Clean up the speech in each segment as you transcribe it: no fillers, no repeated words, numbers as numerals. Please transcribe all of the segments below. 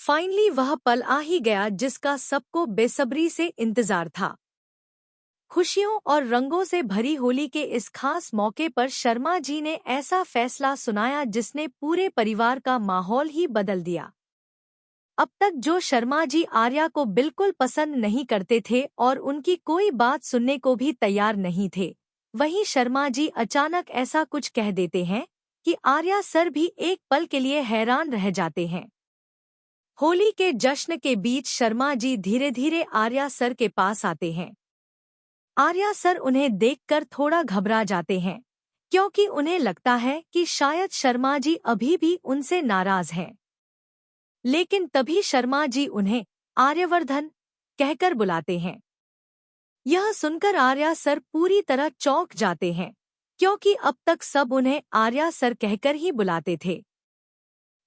Finally वह पल आ ही गया जिसका सबको बेसब्री से इंतजार था। खुशियों और रंगों से भरी होली के इस खास मौके पर शर्मा जी ने ऐसा फैसला सुनाया जिसने पूरे परिवार का माहौल ही बदल दिया। अब तक जो शर्मा जी आर्या को बिल्कुल पसंद नहीं करते थे और उनकी कोई बात सुनने को भी तैयार नहीं थे, वहीं शर्मा जी अचानक ऐसा कुछ कह देते हैं कि आर्या सर भी एक पल के लिए हैरान रह जाते हैं। होली के जश्न के बीच शर्मा जी धीरे धीरे आर्या सर के पास आते हैं। आर्या सर उन्हें देखकर थोड़ा घबरा जाते हैं, क्योंकि उन्हें लगता है कि शायद शर्मा जी अभी भी उनसे नाराज हैं। लेकिन तभी शर्मा जी उन्हें आर्यवर्धन कहकर बुलाते हैं। यह सुनकर आर्या सर पूरी तरह चौंक जाते हैं, क्योंकि अब तक सब उन्हें आर्या सर कहकर ही बुलाते थे।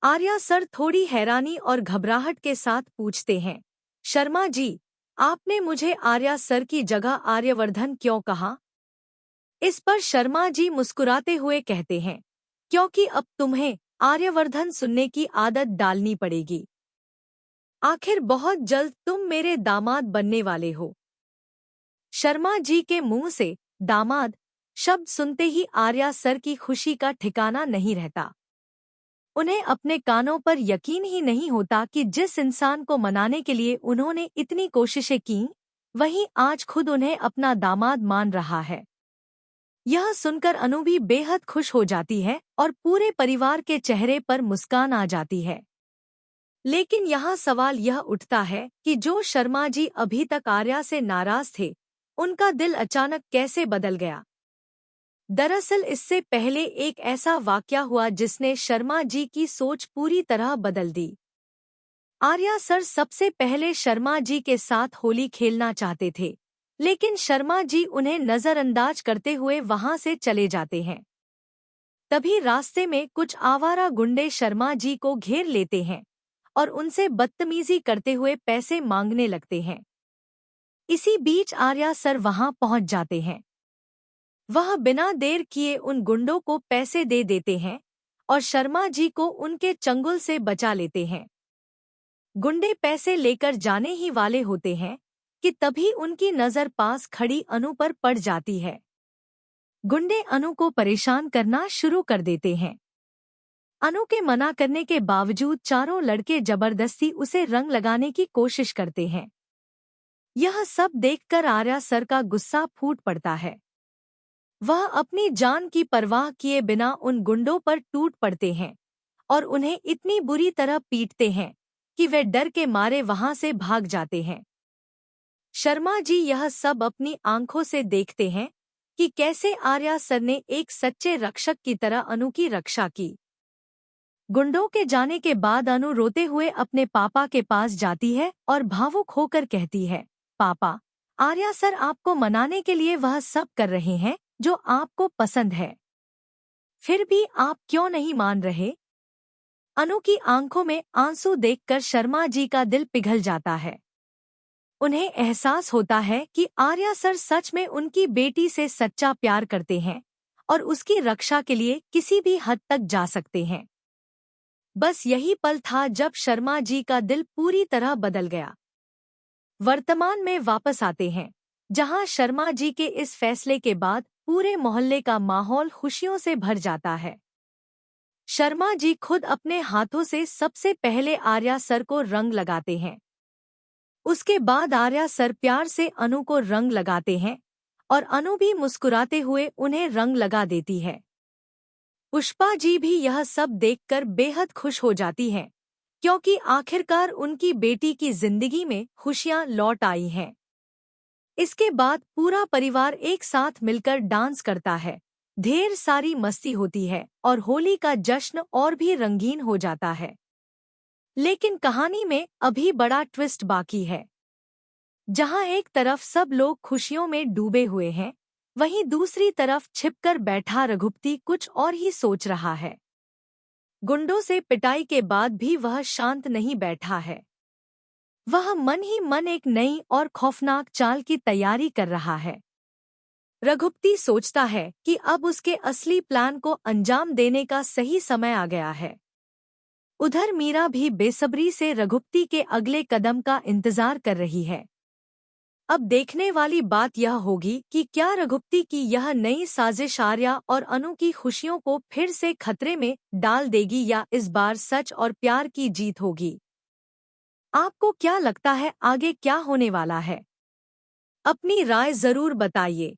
आर्या सर थोड़ी हैरानी और घबराहट के साथ पूछते हैं, शर्मा जी, आपने मुझे आर्या सर की जगह आर्यवर्धन क्यों कहा? इस पर शर्मा जी मुस्कुराते हुए कहते हैं, क्योंकि अब तुम्हें आर्यवर्धन सुनने की आदत डालनी पड़ेगी। आखिर बहुत जल्द तुम मेरे दामाद बनने वाले हो। शर्मा जी के मुंह से दामाद शब्द सुनते ही आर्या सर की खुशी का ठिकाना नहीं रहता। उन्हें अपने कानों पर यकीन ही नहीं होता कि जिस इंसान को मनाने के लिए उन्होंने इतनी कोशिशें की, वहीं आज खुद उन्हें अपना दामाद मान रहा है। यह सुनकर अनु भी बेहद खुश हो जाती है और पूरे परिवार के चेहरे पर मुस्कान आ जाती है। लेकिन यहाँ सवाल यह उठता है कि जो शर्मा जी अभी तक आर्या से नाराज थे, उनका दिल अचानक कैसे बदल गया? दरअसल इससे पहले एक ऐसा वाकया हुआ जिसने शर्मा जी की सोच पूरी तरह बदल दी। आर्या सर सबसे पहले शर्मा जी के साथ होली खेलना चाहते थे, लेकिन शर्मा जी उन्हें नजरअंदाज करते हुए वहां से चले जाते हैं। तभी रास्ते में कुछ आवारा गुंडे शर्मा जी को घेर लेते हैं और उनसे बदतमीजी करते हुए पैसे मांगने लगते हैं। इसी बीच आर्या सर वहां पहुंच जाते हैं। वह बिना देर किए उन गुंडों को पैसे दे देते हैं और शर्मा जी को उनके चंगुल से बचा लेते हैं। गुंडे पैसे लेकर जाने ही वाले होते हैं कि तभी उनकी नजर पास खड़ी अनु पर पड़ जाती है। गुंडे अनु को परेशान करना शुरू कर देते हैं। अनु के मना करने के बावजूद चारों लड़के जबरदस्ती उसे रंग लगाने की कोशिश करते हैं। यह सब देखकर आर्या सर का गुस्सा फूट पड़ता है। वह अपनी जान की परवाह किए बिना उन गुंडों पर टूट पड़ते हैं और उन्हें इतनी बुरी तरह पीटते हैं कि वे डर के मारे वहां से भाग जाते हैं। शर्मा जी यह सब अपनी आंखों से देखते हैं कि कैसे आर्या सर ने एक सच्चे रक्षक की तरह अनु की रक्षा की। गुंडों के जाने के बाद अनु रोते हुए अपने पापा के पास जाती है और भावुक होकर कहती है, पापा, आर्या सर आपको मनाने के लिए वह सब कर रहे हैं जो आपको पसंद है, फिर भी आप क्यों नहीं मान रहे? अनु की आंखों में आंसू देखकर शर्मा जी का दिल पिघल जाता है। उन्हें एहसास होता है कि आर्या सर सच में उनकी बेटी से सच्चा प्यार करते हैं और उसकी रक्षा के लिए किसी भी हद तक जा सकते हैं। बस यही पल था जब शर्मा जी का दिल पूरी तरह बदल गया। वर्तमान में वापस आते हैं, जहां शर्मा जी के इस फैसले के बाद पूरे मोहल्ले का माहौल खुशियों से भर जाता है। शर्मा जी खुद अपने हाथों से सबसे पहले आर्या सर को रंग लगाते हैं। उसके बाद आर्या सर प्यार से अनु को रंग लगाते हैं और अनु भी मुस्कुराते हुए उन्हें रंग लगा देती है। पुष्पा जी भी यह सब देखकर बेहद खुश हो जाती हैं, क्योंकि आखिरकार उनकी बेटी की जिंदगी में खुशियां लौट आई हैं। इसके बाद पूरा परिवार एक साथ मिलकर डांस करता है, ढेर सारी मस्ती होती है और होली का जश्न और भी रंगीन हो जाता है। लेकिन कहानी में अभी बड़ा ट्विस्ट बाकी है। जहां एक तरफ सब लोग खुशियों में डूबे हुए हैं, वहीं दूसरी तरफ छिपकर बैठा रघुपति कुछ और ही सोच रहा है। गुंडों से पिटाई के बाद भी वह शांत नहीं बैठा है। वह मन ही मन एक नई और खौफनाक चाल की तैयारी कर रहा है। रघुपति सोचता है कि अब उसके असली प्लान को अंजाम देने का सही समय आ गया है। उधर मीरा भी बेसब्री से रघुपति के अगले कदम का इंतजार कर रही है। अब देखने वाली बात यह होगी कि क्या रघुपति की यह नई साजिश आर्या और अनु की खुशियों को फिर से खतरे में डाल देगी या इस बार सच और प्यार की जीत होगी। आपको क्या लगता है आगे क्या होने वाला है? अपनी राय जरूर बताइए।